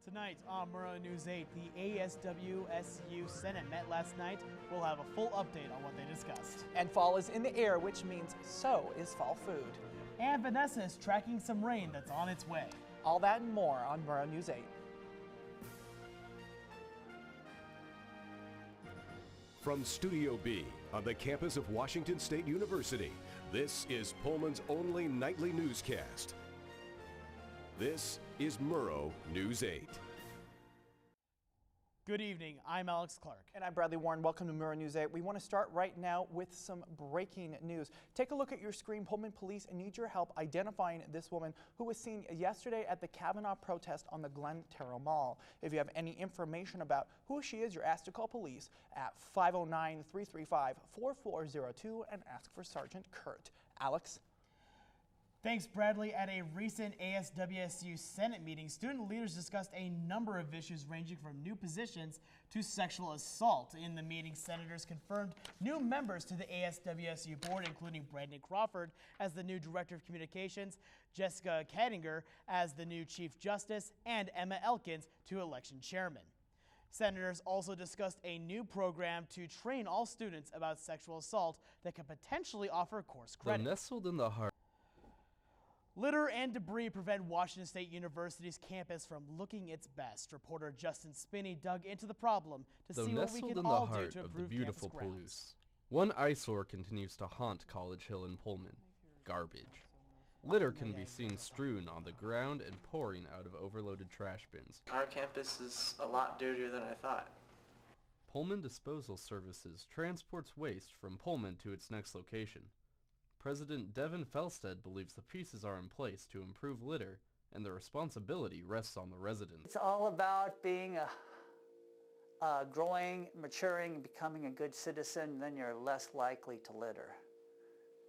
Tonight on Murrow News 8, the ASWSU Senate met last night. We'll have a full update on what they discussed. And fall is in the air, which means so is fall food. And Vanessa is tracking some rain that's on its way. All that and more on Murrow News 8. From Studio B on the campus of Washington State University, this is Pullman's only nightly newscast. This is Murrow News 8. Good evening, I'm Alex Clark. And I'm Bradley Warren. Welcome to Murrow News 8. We want to start right now with some breaking news. Take a look at your screen. Pullman police need your help identifying this woman who was seen yesterday at the Kavanaugh protest on the Glen Terrell Mall. If you have any information about who she is, you're asked to call police at 509-335-4402 and ask for Sergeant Kurt. Alex? Thanks, Bradley. At a recent ASWSU Senate meeting, student leaders discussed a number of issues ranging from new positions to sexual assault. In the meeting, senators confirmed new members to the ASWSU board, including Brandon Crawford as the new Director of Communications, Jessica Kadinger as the new Chief Justice, and Emma Elkins to Election Chairman. Senators also discussed a new program to train all students about sexual assault that could potentially offer course credit. Nestled in the heart. Litter and debris prevent Washington State University's campus from looking its best. Reporter Justin Spinney dug into the problem to see what we can all do to improve beautiful campus grounds. Palouse. One eyesore continues to haunt College Hill in Pullman: garbage. Litter can be seen strewn on the ground and pouring out of overloaded trash bins. Our campus is a lot dirtier than I thought. Pullman Disposal Services transports waste from Pullman to its next location. President Devin Felstead believes the pieces are in place to improve litter, and the responsibility rests on the residents. It's all about being growing, maturing, becoming a good citizen. Then you're less likely to litter.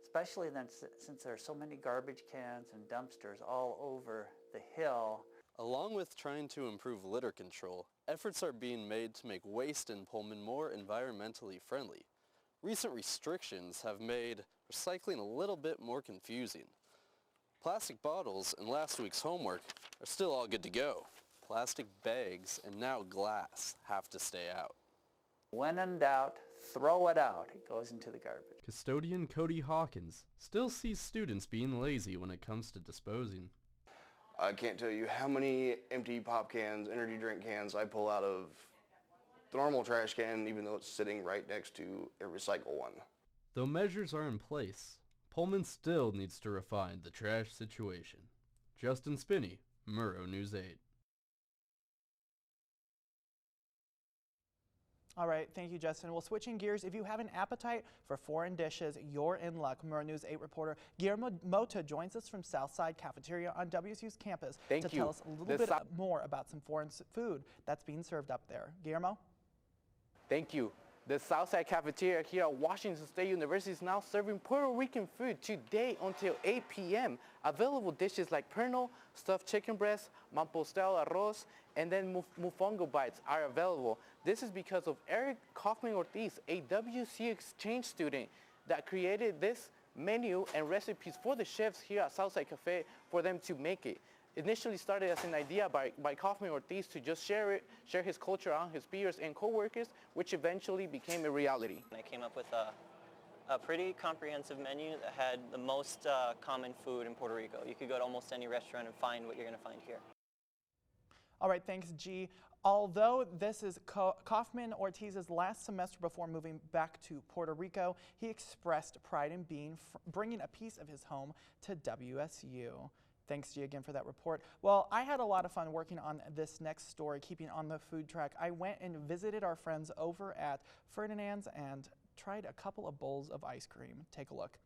Especially then, since there are so many garbage cans and dumpsters all over the hill. Along with trying to improve litter control, efforts are being made to make waste in Pullman more environmentally friendly. Recent restrictions have made recycling a little bit more confusing. Plastic bottles and last week's homework are still all good to go. Plastic bags and now glass have to stay out. When in doubt, throw it out. It goes into the garbage. Custodian Cody Hawkins still sees students being lazy when it comes to disposing. I can't tell you how many empty pop cans, energy drink cans I pull out of the normal trash can, even though it's sitting right next to a recycle one. Though measures are in place, Pullman still needs to refine the trash situation. Justin Spinney, Murrow News 8. All right, thank you, Justin. Well, switching gears, if you have an appetite for foreign dishes, you're in luck. Murrow News 8 reporter Guillermo Mota joins us from Southside Cafeteria on WSU's campus to tell us a little bit more about some foreign food that's being served up there. Guillermo? Thank you. The Southside Cafeteria here at Washington State University is now serving Puerto Rican food today until 8 p.m. Available dishes like perno, stuffed chicken breast, mampo-style arroz, and then mofongo bites are available. This is because of Eric Kaufman Ortiz, a WC exchange student that created this menu and recipes for the chefs here at Southside Cafe for them to make it. Initially started as an idea by Kaufman Ortiz to just share his culture on his peers and co-workers, which eventually became a reality. I came up with a pretty comprehensive menu that had the most common food in Puerto Rico. You could go to almost any restaurant and find what you're going to find here. All right, thanks, G. Although this is Kaufman Ortiz's last semester before moving back to Puerto Rico, he expressed pride in bringing a piece of his home to WSU. Thanks, G, again for that report. Well, I had a lot of fun working on this next story, keeping on the food track. I went and visited our friends over at Ferdinand's and tried a couple of bowls of ice cream. Take a look.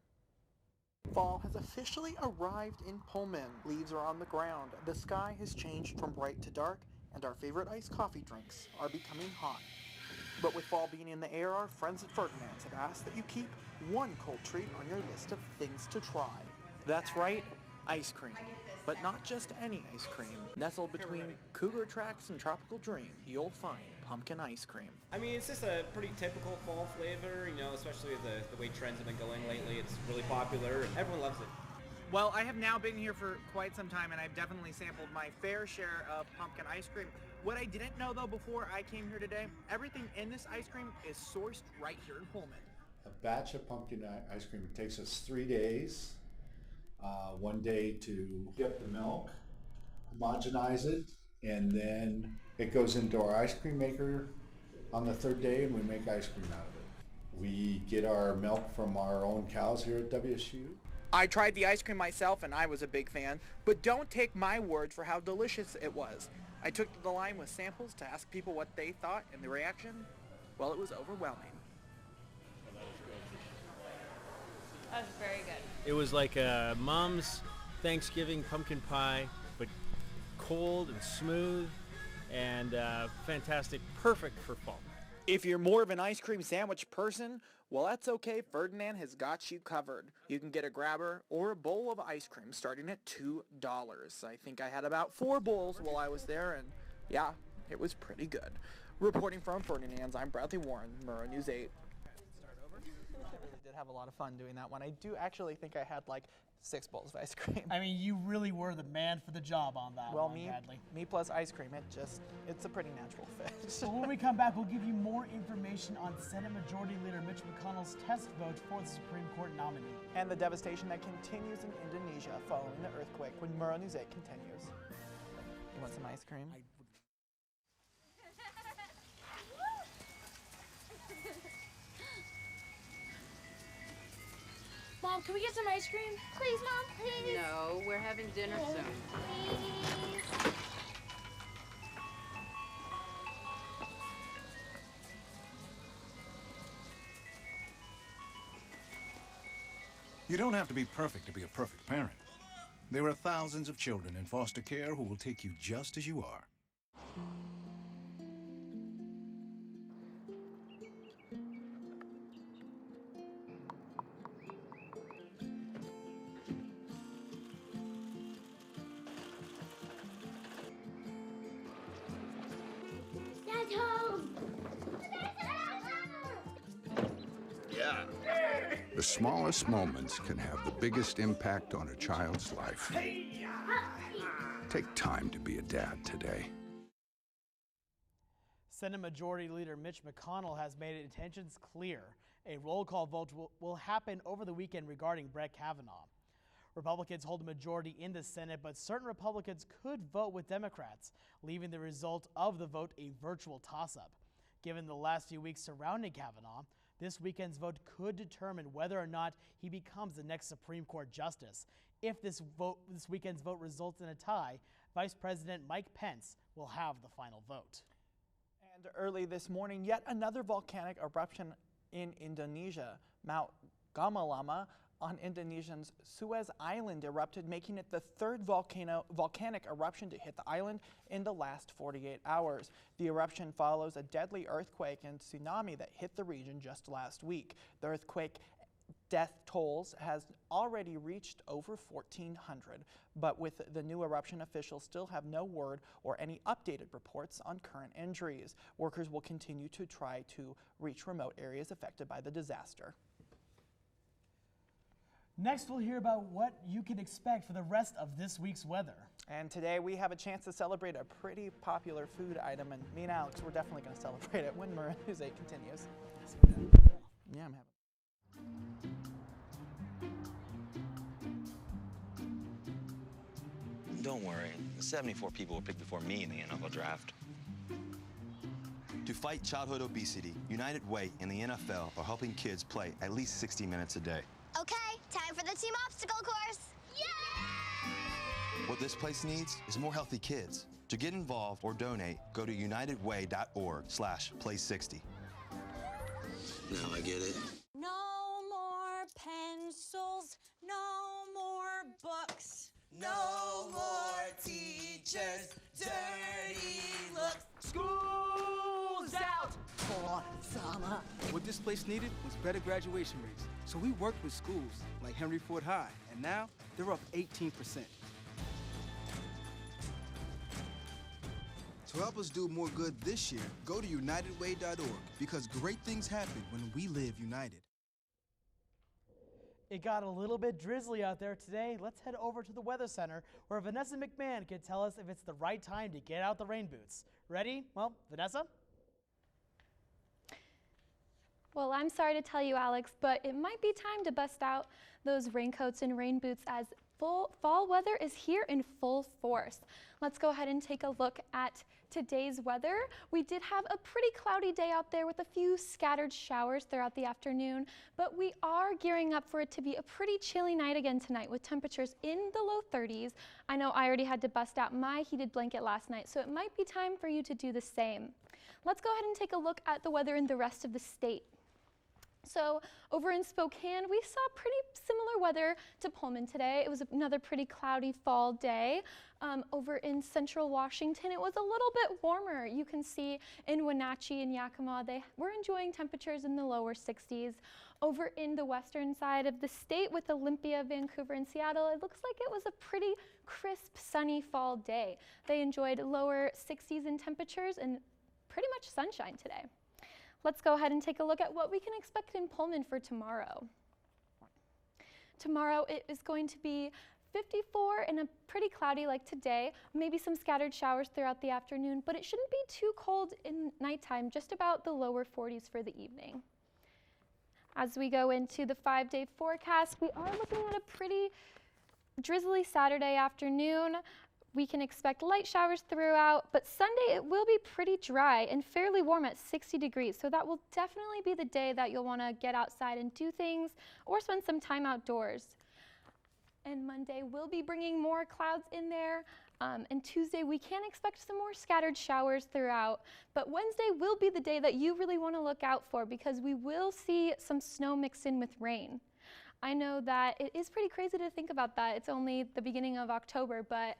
Fall has officially arrived in Pullman. Leaves are on the ground, the sky has changed from bright to dark, and our favorite iced coffee drinks are becoming hot. But with fall being in the air, our friends at Ferdinand's have asked that you keep one cold treat on your list of things to try. That's right, ice cream. But not just any ice cream. Nestled between Cougar Tracks and Tropical Dream, you'll find pumpkin ice cream. I mean, it's just a pretty typical fall flavor, you know, especially the way trends have been going lately. It's really popular. Everyone loves it. Well, I have now been here for quite some time, and I've definitely sampled my fair share of pumpkin ice cream. What I didn't know, though, before I came here today, everything in this ice cream is sourced right here in Pullman. A batch of pumpkin ice cream, it takes us 3 days. 1 day to get the milk, homogenize it, and then it goes into our ice cream maker on the 3rd day, and we make ice cream out of it. We get our milk from our own cows here at WSU. I tried the ice cream myself, and I was a big fan, but don't take my word for how delicious it was. I took to the line with samples to ask people what they thought, and the reaction, well, it was overwhelming. That was very good. It was like a mom's Thanksgiving pumpkin pie, but cold and smooth and fantastic, perfect for fall. If you're more of an ice cream sandwich person, well, that's okay. Ferdinand has got you covered. You can get a grabber or a bowl of ice cream starting at $2. I think I had about 4 bowls while I was there, and yeah, it was pretty good. Reporting from Ferdinand's, I'm Bradley Warren, Murrow News 8. I really did have a lot of fun doing that one. I do actually think I had like 6 bowls of ice cream. I mean, you really were the man for the job on that one, Bradley. Me plus ice cream, it's a pretty natural fit. So when we come back, we'll give you more information on Senate Majority Leader Mitch McConnell's test vote for the Supreme Court nominee. And the devastation that continues in Indonesia following the earthquake when Murrow News 8 continues. You want some ice cream? Mom, can we get some ice cream? Please, Mom, please. No, we're having dinner soon. Please. You don't have to be perfect to be a perfect parent. There are thousands of children in foster care who will take you just as you are. Dad's home. Yeah. The smallest moments can have the biggest impact on a child's life. Take time to be a dad today. Senate Majority Leader Mitch McConnell has made intentions clear. A roll call vote will happen over the weekend regarding Brett Kavanaugh. Republicans hold a majority in the Senate, but certain Republicans could vote with Democrats, leaving the result of the vote a virtual toss-up. Given the last few weeks surrounding Kavanaugh, this weekend's vote could determine whether or not he becomes the next Supreme Court justice. If this weekend's vote results in a tie, Vice President Mike Pence will have the final vote. And early this morning, yet another volcanic eruption in Indonesia. Mount Gamalama on Indonesia's Suez Island erupted, making it the 3rd volcanic eruption to hit the island in the last 48 hours. The eruption follows a deadly earthquake and tsunami that hit the region just last week. The earthquake death tolls has already reached over 1,400, but with the new eruption, officials still have no word or any updated reports on current injuries. Workers will continue to try to reach remote areas affected by the disaster. Next, we'll hear about what you can expect for the rest of this week's weather. And today we have a chance to celebrate a pretty popular food item, and me and Alex, we're definitely going to celebrate it when Murrow News 8 continues. Yeah, I'm happy. Don't worry, 74 people were picked before me in the NFL draft. To fight childhood obesity, United Way and the NFL are helping kids play at least 60 minutes a day. Okay, time for the team obstacle course. Yay! What this place needs is more healthy kids. To get involved or donate, go to unitedway.org/play60. Now I get it. No more pencils, no more books. No more teachers, dirty looks. School's out for summer. What this place needed was better graduation rates. So we worked with schools like Henry Ford High, and now they're up 18%. To help us do more good this year, go to unitedway.org because great things happen when we live united. It got a little bit drizzly out there today. Let's head over to the Weather Center where Vanessa McMahon can tell us if it's the right time to get out the rain boots. Ready? Well, Vanessa? Well, I'm sorry to tell you, Alex, but it might be time to bust out those raincoats and rain boots as fall weather is here in full force. Let's go ahead and take a look at today's weather. We did have a pretty cloudy day out there with a few scattered showers throughout the afternoon, but we are gearing up for it to be a pretty chilly night again tonight with temperatures in the low 30s. I know I already had to bust out my heated blanket last night, so it might be time for you to do the same. Let's go ahead and take a look at the weather in the rest of the state. So over in Spokane, we saw pretty similar weather to Pullman today. It was another pretty cloudy fall day. Over in central Washington, it was a little bit warmer. You can see in Wenatchee and Yakima, they were enjoying temperatures in the lower 60s. Over in the western side of the state with Olympia, Vancouver, and Seattle, it looks like it was a pretty crisp, sunny fall day. They enjoyed lower 60s in temperatures and pretty much sunshine today. Let's go ahead and take a look at what we can expect in Pullman for tomorrow. Tomorrow it is going to be 54 and a pretty cloudy like today, maybe some scattered showers throughout the afternoon, but it shouldn't be too cold in nighttime, just about the lower 40s for the evening. As we go into the 5-day forecast, we are looking at a pretty drizzly Saturday afternoon. We can expect light showers throughout, but Sunday it will be pretty dry and fairly warm at 60 degrees. So that will definitely be the day that you'll want to get outside and do things or spend some time outdoors. And Monday we'll be bringing more clouds in there. And Tuesday we can expect some more scattered showers throughout. But Wednesday will be the day that you really want to look out for because we will see some snow mixed in with rain. I know that it is pretty crazy to think about that. It's only the beginning of October, but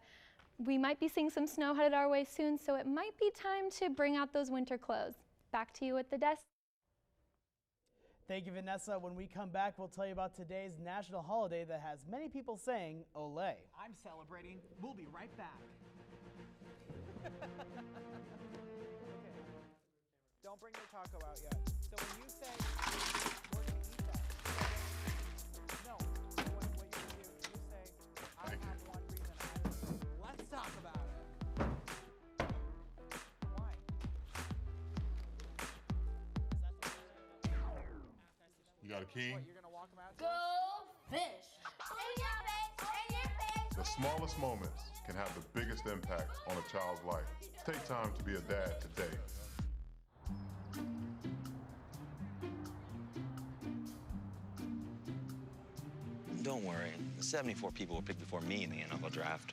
we might be seeing some snow headed our way soon, so it might be time to bring out those winter clothes. Back to you at the desk. Thank you, Vanessa. When we come back, we'll tell you about today's national holiday that has many people saying Olay. I'm celebrating. We'll be right back. Okay. Don't bring your taco out yet. So when you say we're going to eat that, no. So what you're going to do, you say, I have one reason I would. Let's talk about it. Why? You got a key? What, you're going to walk them out? Go fish. In your face, in your face. The smallest moments can have the biggest impact on a child's life. Take time to be a dad today. Don't worry, 74 people were picked before me in the NFL draft.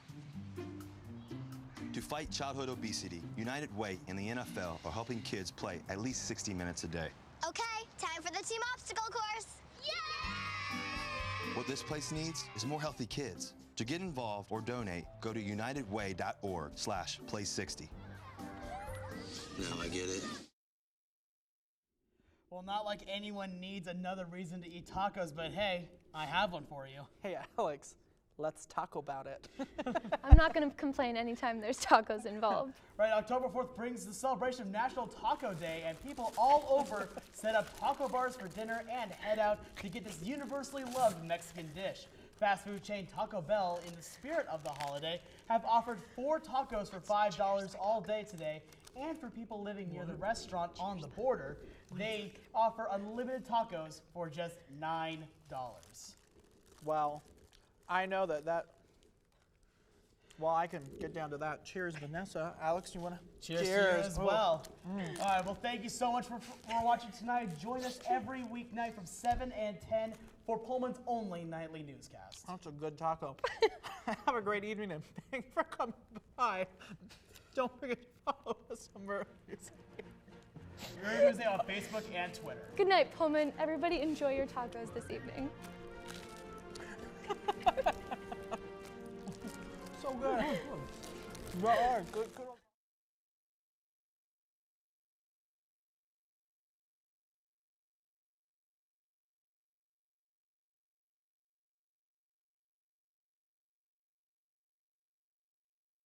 To fight childhood obesity, United Way and the NFL are helping kids play at least 60 minutes a day. Okay, time for the team obstacle course. Yay! What this place needs is more healthy kids. To get involved or donate, go to unitedway.org/play60. Now I get it. Well, not like anyone needs another reason to eat tacos, but hey, I have one for you. Hey, Alex, let's talk about it. I'm not going to complain anytime there's tacos involved. Right, October 4th brings the celebration of National Taco Day, and people all over set up taco bars for dinner and head out to get this universally loved Mexican dish. Fast food chain Taco Bell, in the spirit of the holiday, have offered 4 tacos for $5 all day today. And for people living near the restaurant on the border, they offer unlimited tacos for just $9. Well, I know that. Well, I can get down to that. Cheers, Vanessa. Alex, you want to? Cheers to you as well. All right, well, thank you so much for watching tonight. Join us every weeknight from 7 and 10 for Pullman's only nightly newscast. That's a good taco. Have a great evening, and thanks for coming by. Don't forget to follow us on Murrow. Murrow Tuesday on Facebook and Twitter. Good night, Pullman. Everybody enjoy your tacos this evening. So good. Good.